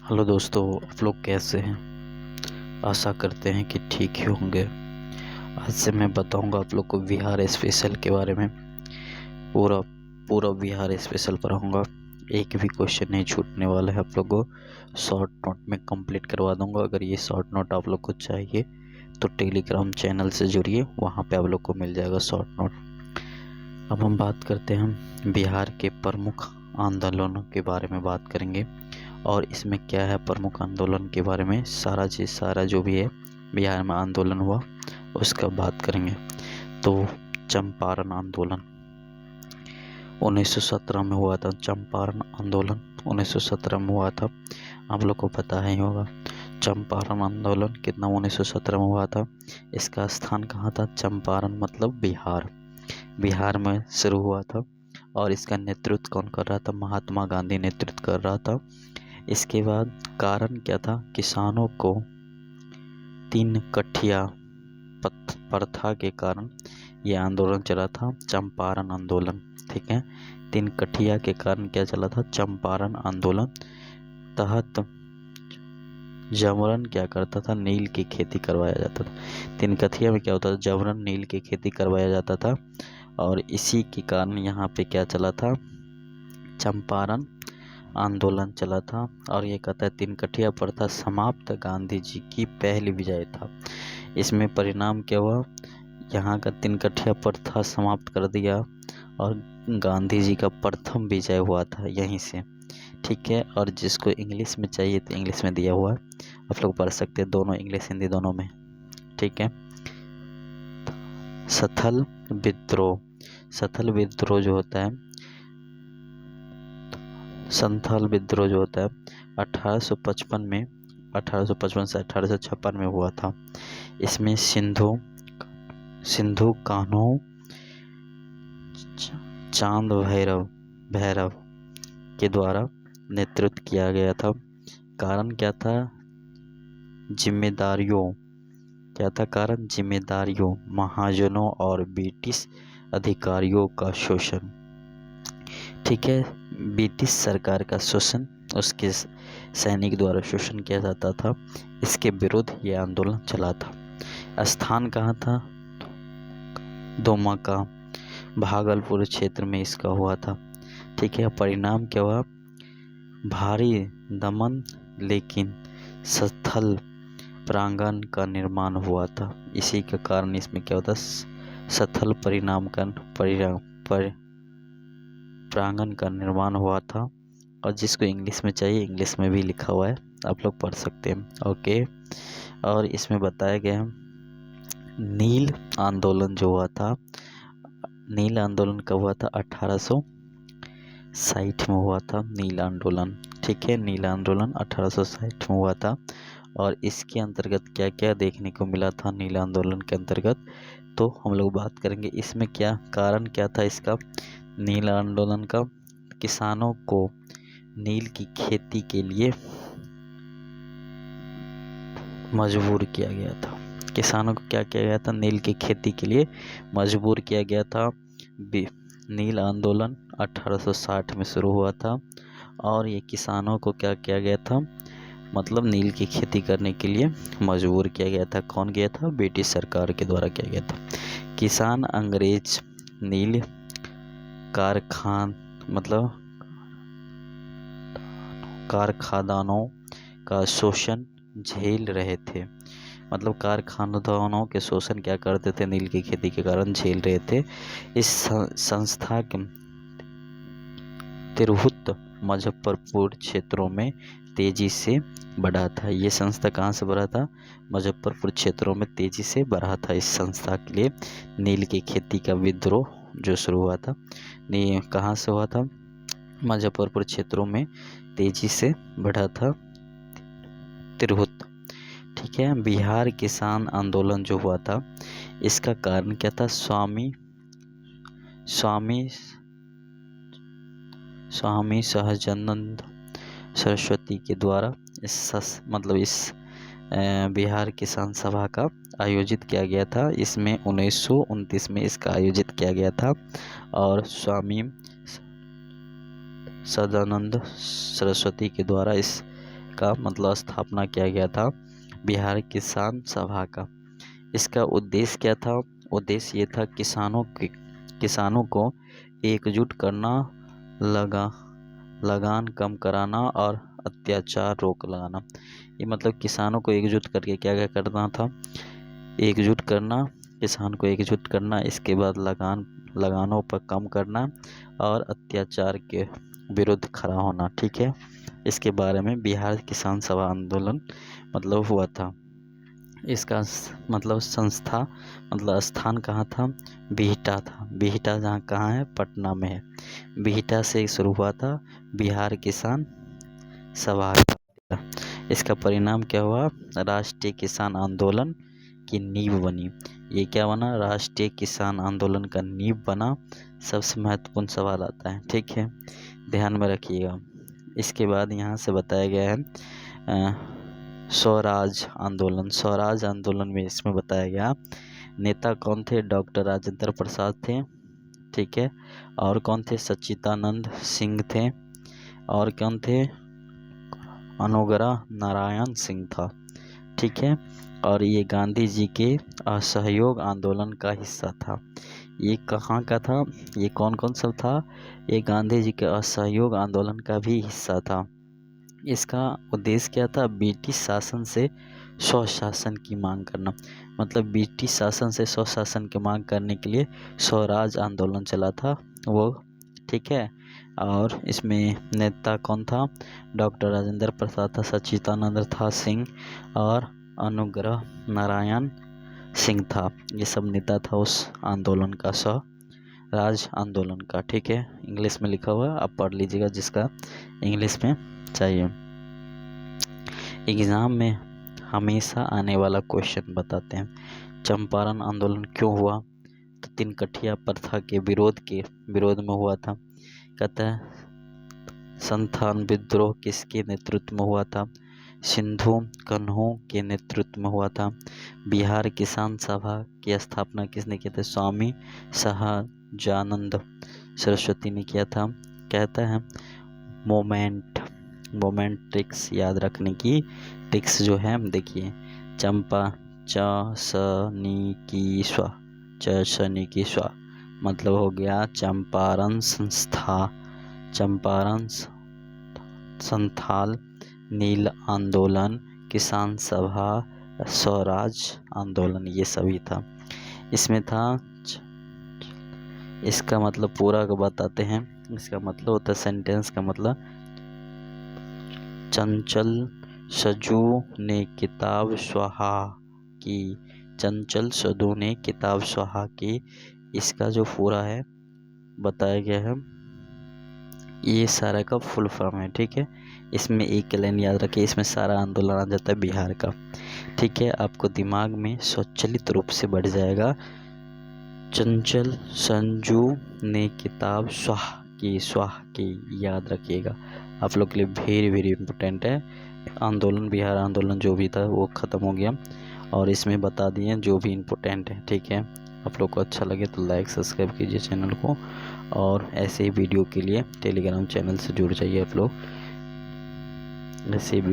Hello दोस्तों, आप लोग कैसे हैं। आशा करते हैं कि ठीक ही होंगे। आज से मैं बताऊंगा आप लोग को बिहार स्पेशल के बारे में। पूरा पूरा बिहार स्पेशल पढ़ाऊंगा। एक भी क्वेश्चन नहीं छूटने वाला है। आप लोग को शॉर्ट नोट में कंप्लीट करवा दूंगा। अगर ये शॉर्ट नोट आप लोग को चाहिए तो टेलीग्राम चैनल से जुड़िए, वहाँ पे आप लोग को मिल जाएगा शॉर्ट नोट। अब हम बात करते हैं बिहार के प्रमुख आंदोलनों के बारे में बात करेंगे, और इसमें क्या है प्रमुख आंदोलन के बारे में सारा जो भी है बिहार में आंदोलन हुआ उसका बात करेंगे। तो चंपारण आंदोलन 1917 में हुआ था। चंपारण आंदोलन 1917 में हुआ था, आप लोग को पता ही होगा। चंपारण आंदोलन कितना 1917 में हुआ था। इसका स्थान कहाँ था? चंपारण मतलब बिहार में शुरू हुआ था। और इसका नेतृत्व कौन कर रहा था? महात्मा गांधी नेतृत्व कर रहा था। इसके बाद कारण क्या था? किसानों को 3 कठिया प्रथा के कारण ये आंदोलन चला था, चंपारण आंदोलन। ठीक है, 3 कठिया के कारण क्या चला था? चंपारण आंदोलन तहत जबरन क्या करता था? नील की खेती करवाया जाता था। 3 कठिया में क्या होता था? जबरन नील की खेती करवाया जाता था। और इसी के कारण यहाँ पे क्या चला था? चंपारण आंदोलन चला था। और ये कहता है 3 कठिया प्रथा समाप्त गांधी जी की पहली विजय था। इसमें परिणाम क्या हुआ? यहाँ का 3 कठिया प्रथा समाप्त कर दिया और गांधी जी का प्रथम विजय हुआ था यहीं से। ठीक है, और जिसको इंग्लिश में चाहिए तो इंग्लिश में दिया हुआ है, आप लोग पढ़ सकते हैं, दोनों इंग्लिश हिंदी दोनों में। ठीक है, सथल विद्रोह जो होता है, संथाल विद्रोह जो होता है 1855 से 1856 में हुआ था। इसमें सिंधु कान्हू चांद भैरव के द्वारा नेतृत्व किया गया था। कारण क्या था? जिम्मेदारियों महाजनों और ब्रिटिश अधिकारियों का शोषण। ठीक है, ब्रिटिश सरकार का शोषण, उसके सैनिक द्वारा शोषण किया जाता था। इसके विरुद्ध ये आंदोलन चला था। स्थान कहाँ था? दोमाका, भागलपुर क्षेत्र में इसका हुआ था। ठीक है, परिणाम क्या हुआ? भारी दमन लेकिन स्थल प्रांगण का निर्माण हुआ था। इसी के कारण इसमें क्या होता? स्थल प्रांगण का निर्माण हुआ था। और जिसको इंग्लिश में चाहिए इंग्लिश में भी लिखा हुआ है, आप लोग पढ़ सकते हैं। ओके, और इसमें बताया गया है नील आंदोलन जो हुआ था। नील आंदोलन कब हुआ था? 1860 में हुआ था नील आंदोलन। ठीक है, नील आंदोलन 1860 में हुआ था। और इसके अंतर्गत क्या क्या देखने को मिला था नील आंदोलन के अंतर्गत, तो हम लोग बात करेंगे। इसमें क्या कारण क्या था इसका? नील आंदोलन का किसानों को नील की खेती के लिए मजबूर किया गया था। किसानों को क्या किया गया था? नील की खेती के लिए मजबूर किया गया था। नील आंदोलन 1860 में शुरू हुआ था। और ये किसानों को क्या किया गया था? मतलब नील की खेती करने के लिए मजबूर किया गया था। कौन किया था? ब्रिटिश सरकार के द्वारा किया गया था। किसान अंग्रेज नील कारखानों का शोषण झेल रहे थे। मतलब कारखानों के शोषण क्या करते थे? नील की खेती के कारण झेल रहे थे। इस संस्था के तिरहुत मुजफ्फरपुर क्षेत्रों में तेजी से बढ़ा था। ये संस्था कहाँ से बढ़ा था? मुजफ्फरपुर क्षेत्रों में तेजी से बढ़ा था। इस संस्था के लिए नील की खेती का विद्रोह जो शुरू हुआ था, कहाँ से हुआ था? मुजफ्फरपुर क्षेत्रों में तेजी से बढ़ा था, तिरहुत। ठीक है, बिहार किसान आंदोलन जो हुआ था इसका कारण क्या था? स्वामी सहजानंद सरस्वती के द्वारा इस बिहार किसान सभा का आयोजित किया गया था। इसमें 1929 में इसका आयोजित किया गया था। और स्वामी सदानंद सरस्वती के द्वारा इस का मतलब स्थापना किया गया था बिहार किसान सभा का। इसका उद्देश्य क्या था? उद्देश्य ये था किसानों को एकजुट करना, लगान कम कराना और अत्याचार रोक लगाना। ये मतलब किसानों को एकजुट करके क्या क्या करना था? एकजुट करना, किसान को एकजुट करना, इसके बाद लगानों पर कम करना और अत्याचार के विरुद्ध खड़ा होना। ठीक है, इसके बारे में बिहार किसान सभा आंदोलन मतलब हुआ था। इसका मतलब संस्था मतलब स्थान कहाँ था? बिहटा था। बिहटा जहाँ कहाँ है? पटना में है। बिहटा से शुरू हुआ था बिहार किसान सभा का। इसका परिणाम क्या हुआ? राष्ट्रीय किसान आंदोलन की नींव बनी। ये क्या बना? राष्ट्रीय किसान आंदोलन का नींव बना। सबसे महत्वपूर्ण सवाल आता है, ठीक है, ध्यान में रखिएगा। इसके बाद यहाँ से बताया गया है स्वराज आंदोलन। स्वराज आंदोलन में इसमें बताया गया नेता कौन थे? डॉक्टर राजेंद्र प्रसाद थे, ठीक है, और कौन थे? सच्चिदानंद सिंह थे, और कौन थे? अनुग्रह नारायण सिंह था, ठीक है। और ये गांधी जी के असहयोग आंदोलन का हिस्सा था। ये कहाँ का था? ये कौन कौन सब था? ये गांधी जी के असहयोग आंदोलन का भी हिस्सा था। इसका उद्देश्य क्या था? ब्रिटिश शासन से स्वशासन की मांग करना। मतलब ब्रिटिश शासन से स्वशासन की मांग करने के लिए स्वराज आंदोलन चला था वो, ठीक है। और इसमें नेता कौन था? डॉक्टर राजेंद्र प्रसाद था, सच्चिदानंद था सिंह और अनुग्रह नारायण सिंह था। ये सब नेता था उस आंदोलन का, स्वराज आंदोलन का, ठीक है। इंग्लिश में लिखा हुआ है, आप पढ़ लीजिएगा जिसका इंग्लिश में चाहिए। एग्ज़ाम में हमेशा आने वाला क्वेश्चन बताते हैं, चंपारण आंदोलन क्यों हुआ? तो तिनकठिया प्रथा के विरोध में हुआ था। कहता है संथाल विद्रोह किसके नेतृत्व में हुआ था? सिंधु कन्हू के नेतृत्व में हुआ था। बिहार किसान सभा की स्थापना किसने की थी? स्वामी सहजानंद सरस्वती ने किया था। कहता है मोमेंट ट्रिक्स याद रखने की ट्रिक्स जो है, देखिए, चंपा च स नी की स्वा मतलब हो गया चंपारण संथाल नील आंदोलन, किसान सभा, स्वराज आंदोलन, ये सभी था। इसमें था इसका मतलब पूरा को बताते हैं। इसका मतलब होता है सेंटेंस का मतलब, चंचल सजू ने किताब स्वाहा की। चंचल सजू ने किताब स्वाहा की, इसका जो पूरा है बताया गया है। ये सारा का फुल फॉर्म है, ठीक है। इसमें एक लाइन याद रखिए, इसमें सारा आंदोलन आ जाता है बिहार का, ठीक है। आपको दिमाग में स्वचालित रूप से बढ़ जाएगा। चंचल संजू ने किताब स्वाह की याद रखिएगा, आप लोग के लिए वेरी वेरी इंपॉर्टेंट है। आंदोलन, बिहार आंदोलन जो भी था वो ख़त्म हो गया और इसमें बता दिए जो भी इम्पोर्टेंट है, ठीक है। आप लोग को अच्छा लगे तो लाइक सब्सक्राइब कीजिए चैनल को, और ऐसे ही वीडियो के लिए टेलीग्राम चैनल से जुड़ जाइए आप लोग। ऐसे